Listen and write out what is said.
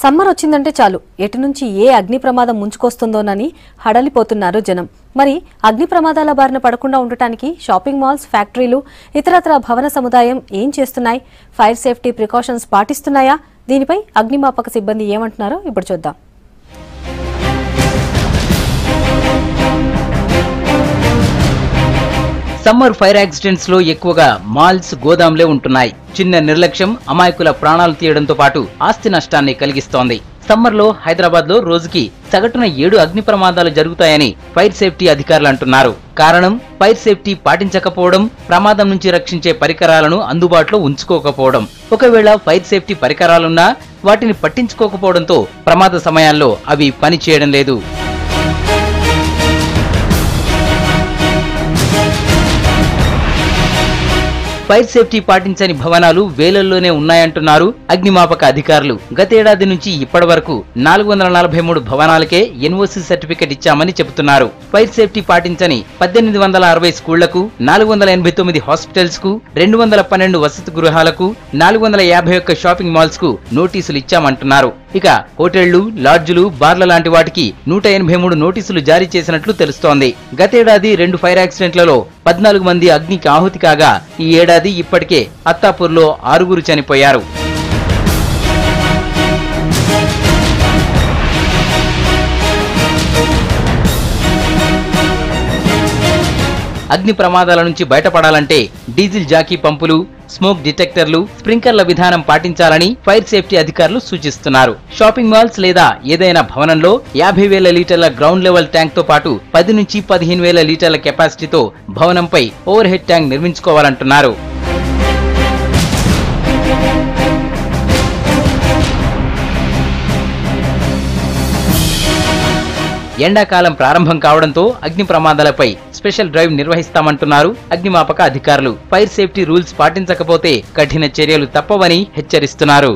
Summer వచ్చిందంటే చాలు ఎటు నుంచి ఏ అగ్ని ప్రమాదం ముంచుకొస్తుందోనని హడలిపోతున్నారు జనం. మరి అగ్ని ప్రమాదాల బారిన పడకుండా ఉండటానికి షాపింగ్ మాల్స్, ఫ్యాక్టరీలు, ఇతరత్ర భవన సముదాయం ఏం చేస్తున్నాయి? ఫైర్ సేఫ్టీ ప్రికాషన్స్ పాటిస్తున్నాయా? దీనిపై అగ్నిమాపక సిబ్బంది ఏమంటున్నారో ఇప్పుడు చూద్దాం. సమ్మర్ ఫైర్ యాక్సిడెంట్స్ లో ఎక్కువగా మాల్స్, గోదాంలే ఉంటున్నాయి. చిన్న నిర్లక్ష్యం అమాయకుల ప్రాణాలు తీయడంతో పాటు ఆస్తి నష్టాన్ని కలిగిస్తోంది. సమ్మర్ లో హైదరాబాద్ లో రోజుకి సగటున 7 అగ్ని ప్రమాదాలు జరుగుతాయని ఫైర్ సేఫ్టీ అధికారులు అంటున్నారు. కారణం ఫైర్ సేఫ్టీ పాటించకపోవడం, ప్రమాదం నుంచి రక్షించే పరికరాలను అందుబాటులో ఉంచుకోకపోవడం. ఒకవేళ ఫైర్ సేఫ్టీ పరికరాలున్నా వాటిని పట్టించుకోకపోవడంతో ప్రమాద సమయాల్లో అవి పని చేయడం లేదు. ఫైర్ సేఫ్టీ పాటించని భవనాలు వేలల్లోనే ఉన్నాయంటున్నారు అగ్నిమాపక అధికారులు. గతేడాది నుంచి ఇప్పటి వరకు 443 భవనాలకే ఎన్ఓసి సర్టిఫికెట్ ఇచ్చామని చెబుతున్నారు. ఫైర్ సేఫ్టీ పాటించని 1860 స్కూళ్లకు, 489 హాస్పిటల్స్ కు, 212 వసతి గృహాలకు, 451 షాపింగ్ మాల్స్ కు నోటీసులు ఇచ్చామంటున్నారు. ఇక హోటళ్లు, లాడ్జులు, బార్ల లాంటి వాటికి 183 నోటీసులు జారీ చేసినట్లు తెలుస్తోంది. గతేడాది 2 ఫైర్ యాక్సిడెంట్లలో 14 మంది అగ్నికి ఆహుతి కాగా ఈ ఏడాది ఇప్పటికే అత్తాపూర్లో 6 చనిపోయారు. అగ్ని ప్రమాదాల నుంచి బయటపడాలంటే డీజిల్ జాకీ పంపులు, స్మోక్ డిటెక్టర్లు, స్ప్రింకర్ల విధానం పాటించాలని ఫైర్ సేఫ్టీ అధికారులు సూచిస్తున్నారు. షాపింగ్ మాల్స్ లేదా ఏదైనా భవనంలో 50,000 లీటర్ల గ్రౌండ్ లెవెల్ ట్యాంక్ తో పాటు 10 నుంచి 15,000 లీటర్ల కెపాసిటీతో భవనంపై ఓవర్ హెడ్ ట్యాంక్ నిర్మించుకోవాలంటున్నారు. ఎండాకాలం ప్రారంభం కావడంతో అగ్ని ప్రమాదాలపై స్పెషల్ డ్రైవ్ నిర్వహిస్తామంటున్నారు అగ్నిమాపక అధికారులు. ఫైర్ సేఫ్టీ రూల్స్ పాటించకపోతే కఠిన చర్యలు తప్పవని హెచ్చరిస్తున్నారు.